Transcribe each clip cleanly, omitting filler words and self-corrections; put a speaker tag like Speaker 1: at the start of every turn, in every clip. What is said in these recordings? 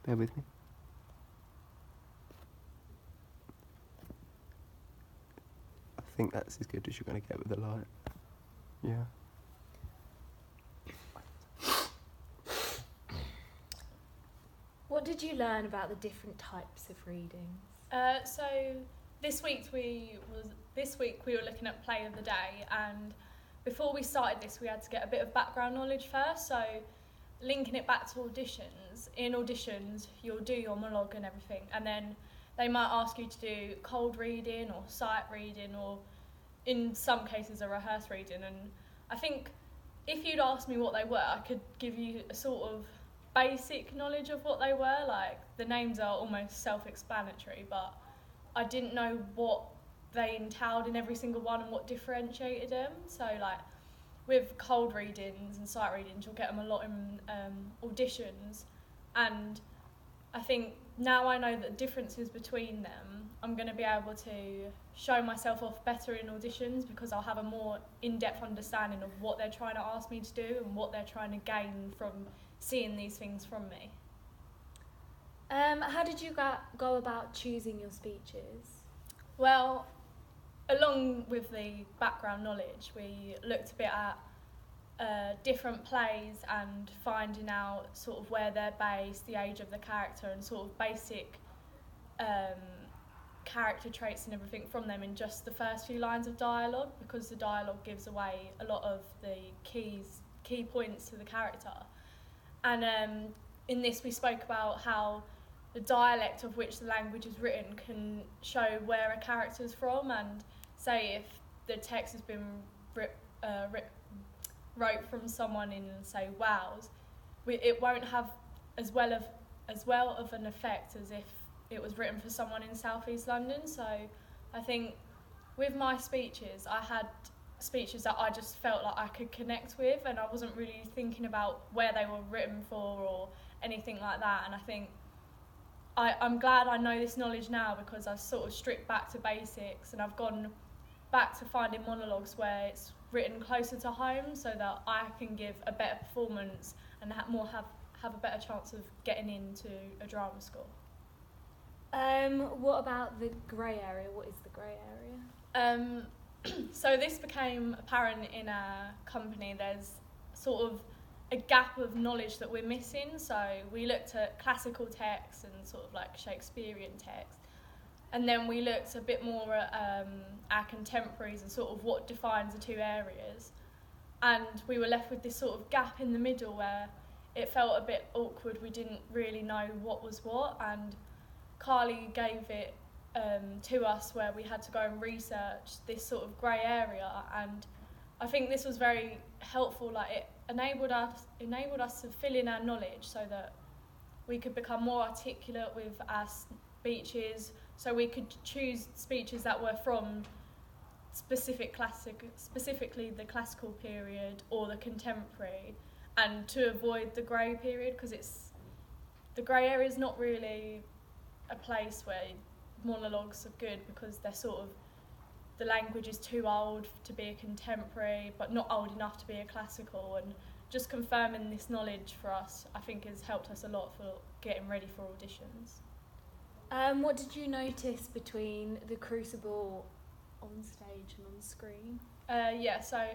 Speaker 1: Bear with me. I think that's as good as you're going to get with the light. Yeah.
Speaker 2: What did you learn about the different types of readings?
Speaker 3: So this week we were looking at play of the day, and before we started this we had to get a bit of background knowledge first. So linking it back to auditions, in auditions you'll do your monologue and everything, and then they might ask you to do cold reading or sight reading, or in some cases a rehearsed reading. And I think if you'd asked me what they were, I could give you a sort of basic knowledge of what they were. Like, the names are almost self-explanatory, but I didn't know what they entailed in every single one and what differentiated them. So like with cold readings and sight readings, you'll get them a lot in auditions, and I think now I know the differences between them, I'm going to be able to show myself off better in auditions, because I'll have a more in-depth understanding of what they're trying to ask me to do and what they're trying to gain from seeing these things from me.
Speaker 2: How did you go about choosing your speeches?
Speaker 3: Well, along with the background knowledge, we looked a bit at different plays and finding out sort of where they're based, the age of the character, and sort of basic character traits and everything from them in just the first few lines of dialogue, because the dialogue gives away a lot of the key points to the character. And in this we spoke about how the dialect of which the language is written can show where a character's from, and say if the text has been wrote from someone in, say, Wales, it won't have as well of an effect as if it was written for someone in South East London. So I think with my speeches, I had speeches that I just felt like I could connect with, and I wasn't really thinking about where they were written for or anything like that. And I think I'm glad I know this knowledge now, because I've sort of stripped back to basics and I've gone back to finding monologues where it's written closer to home, so that I can give a better performance and have a better chance of getting into a drama school.
Speaker 2: What about the grey area? What is the grey area?
Speaker 3: So this became apparent in our company. There's sort of a gap of knowledge that we're missing. So we looked at classical texts and sort of like Shakespearean texts, and then we looked a bit more at our contemporaries and sort of what defines the two areas. And we were left with this sort of gap in the middle where it felt a bit awkward. We didn't really know what was what, and Carly gave it to us where we had to go and research this sort of grey area. And I think this was very helpful. Like, it enabled us to fill in our knowledge so that we could become more articulate with our speeches, so we could choose speeches that were from specifically the classical period or the contemporary, and to avoid the grey period, because the grey area is not really a place where monologues are good, because they're sort of, the language is too old to be a contemporary but not old enough to be a classical. And just confirming this knowledge for us, I think, has helped us a lot for getting ready for auditions.
Speaker 2: What did you notice between the Crucible on stage and on screen?
Speaker 3: So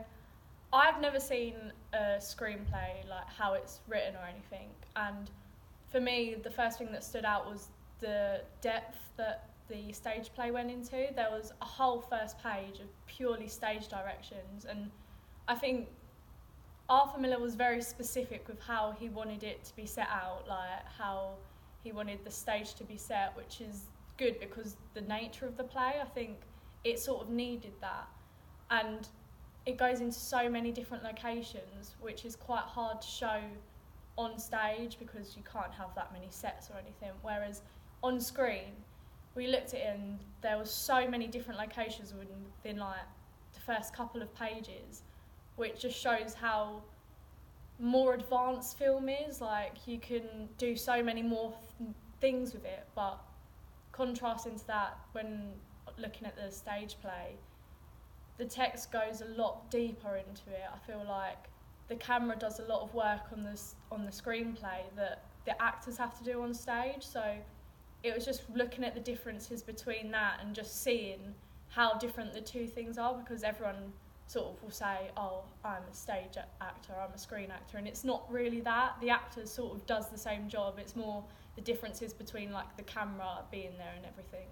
Speaker 3: I've never seen a screenplay, like how it's written or anything, and for me the first thing that stood out was the depth that the stage play went into. There was a whole first page of purely stage directions, and I think Arthur Miller was very specific with how he wanted it to be set out, like how he wanted the stage to be set, which is good because the nature of the play, I think it sort of needed that. And it goes into so many different locations, which is quite hard to show on stage because you can't have that many sets or anything. Whereas on screen, we looked at it and there was so many different locations within like the first couple of pages, which just shows how more advanced film is. Like, you can do so many more things with it, but contrasting to that, when looking at the stage play, the text goes a lot deeper into it. I feel like the camera does a lot of work on the screenplay that the actors have to do on stage. So it was just looking at the differences between that and just seeing how different the two things are, because everyone sort of will say, oh, I'm a stage actor, I'm a screen actor, and it's not really that. The actor sort of does the same job. It's more the differences between like the camera being there and everything.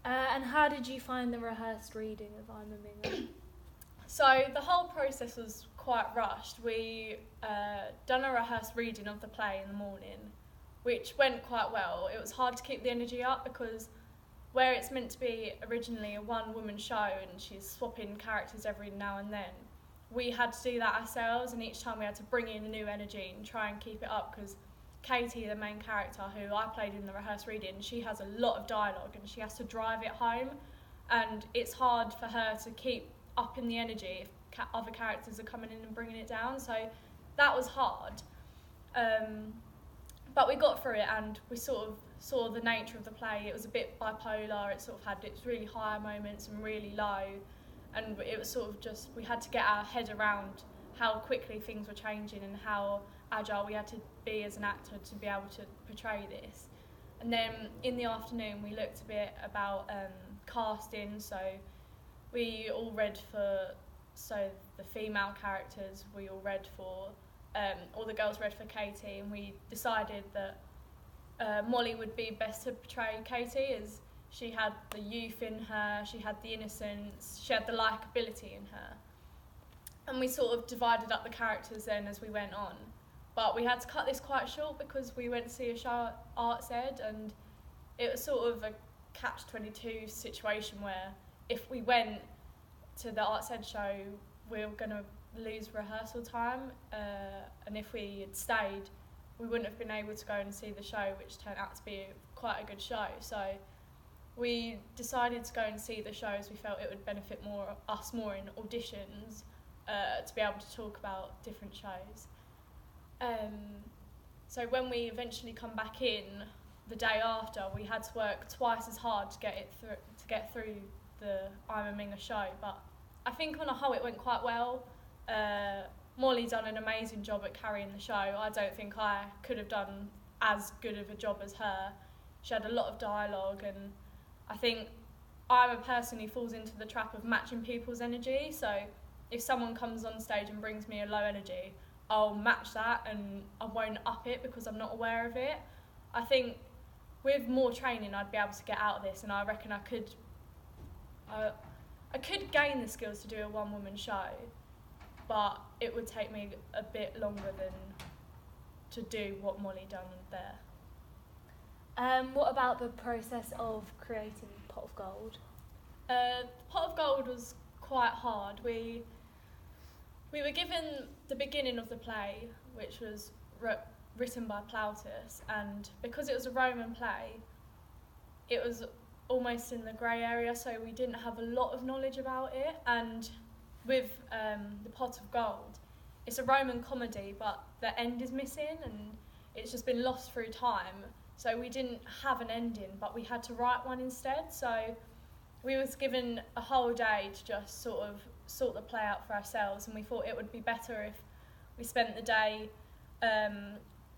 Speaker 2: And how did you find the rehearsed reading of I'm a Minger?
Speaker 3: So the whole process was quite rushed. We done a rehearsed reading of the play in the morning, which went quite well. It was hard to keep the energy up because where it's meant to be originally a one-woman show and she's swapping characters every now and then, we had to do that ourselves, and each time we had to bring in a new energy and try and keep it up, because Katie, the main character, who I played in the rehearsed reading, she has a lot of dialogue and she has to drive it home, and it's hard for her to keep up in the energy if other characters are coming in and bringing it down, so that was hard. But we got through it, and we sort of saw the nature of the play. It was a bit bipolar. It sort of had its really high moments and really low, and it was sort of just, we had to get our head around how quickly things were changing and how agile we had to be as an actor to be able to portray this. And then in the afternoon we looked a bit about casting, so we all read for, so the female characters, we all read for, all the girls read for Katie, and we decided that Molly would be best to portray Katie, as she had the youth in her, she had the innocence, she had the likeability in her. And we sort of divided up the characters then as we went on. But we had to cut this quite short because we went to see a show at Arts Ed, and it was sort of a catch-22 situation where if we went to the Arts Ed show, we were going to lose rehearsal time, and if we had stayed, we wouldn't have been able to go and see the show, which turned out to be quite a good show. So we decided to go and see the show as we felt it would benefit us more in auditions, to be able to talk about different shows. So when we eventually come back in the day after, we had to work twice as hard to get through the I'm a Minger show. But I think on a whole it went quite well. Molly done an amazing job at carrying the show. I don't think I could have done as good of a job as her. She had a lot of dialogue, and I think I'm a person who falls into the trap of matching people's energy. So if someone comes on stage and brings me a low energy, I'll match that and I won't up it because I'm not aware of it. I think with more training I'd be able to get out of this, and I reckon I could gain the skills to do a one-woman show, but it would take me a bit longer than to do what Molly done there.
Speaker 2: What about the process of creating Pot of Gold?
Speaker 3: Pot of Gold was quite hard. We were given the beginning of the play, which was written by Plautus, and because it was a Roman play, it was almost in the grey area, so we didn't have a lot of knowledge about it. And with the Pot of Gold, it's a Roman comedy, but the end is missing, and it's just been lost through time. So we didn't have an ending, but we had to write one instead. So we was given a whole day to just sort of sort the play out for ourselves, and we thought it would be better if we spent the day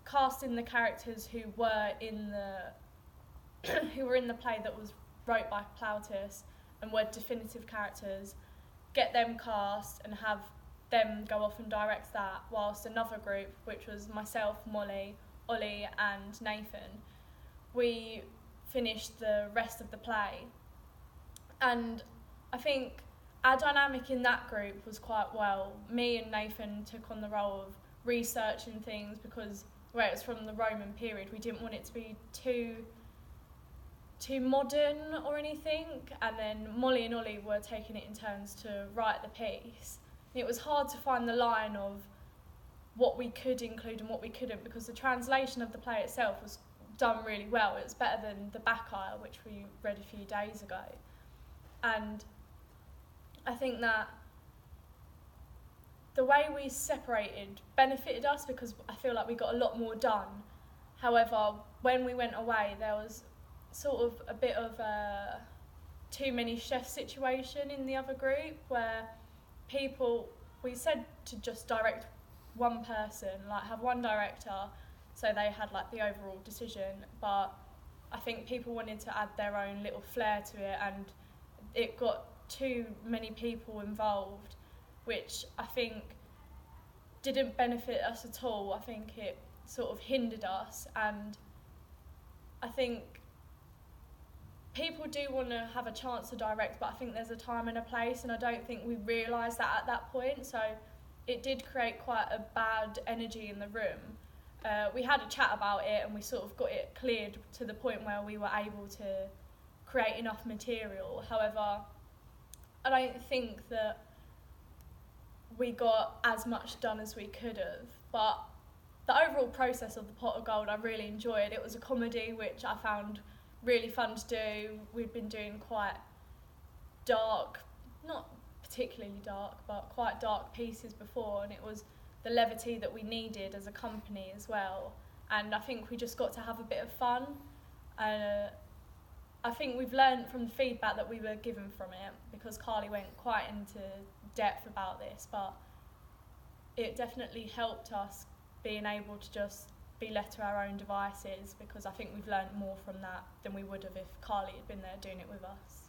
Speaker 3: casting the characters who were in the play that was wrote by Plautus and were definitive characters, get them cast and have them go off and direct that, whilst another group, which was myself, Molly, Ollie and Nathan, we finished the rest of the play. And I think our dynamic in that group was quite well. Me and Nathan took on the role of researching things, because where it was from the Roman period, we didn't want it to be too modern or anything, and then Molly and Ollie were taking it in turns to write the piece. It was hard to find the line of what we could include and what we couldn't, because the translation of the play itself was done really well. It was better than the Bacchae, which we read a few days ago. And I think that the way we separated benefited us, because I feel like we got a lot more done. However, when we went away, there was sort of a bit of a too many chefs situation in the other group, where we said to just direct one person, like have one director, so they had like the overall decision, but I think people wanted to add their own little flair to it, and it got too many people involved, which I think didn't benefit us at all. I think it sort of hindered us, and I think people do want to have a chance to direct, but I think there's a time and a place, and I don't think we realised that at that point, so it did create quite a bad energy in the room. We had a chat about it, and we sort of got it cleared to the point where we were able to create enough material. However, I don't think that we got as much done as we could have, but the overall process of the Pot of Gold I really enjoyed. It was a comedy which I found really fun to do. We'd been doing quite dark, not particularly dark, but quite dark pieces before, and it was the levity that we needed as a company as well, and I think we just got to have a bit of fun. I think we've learned from the feedback that we were given from it, because Carly went quite into depth about this, but it definitely helped us being able to just be left to our own devices, because I think we've learned more from that than we would have if Carly had been there doing it with us.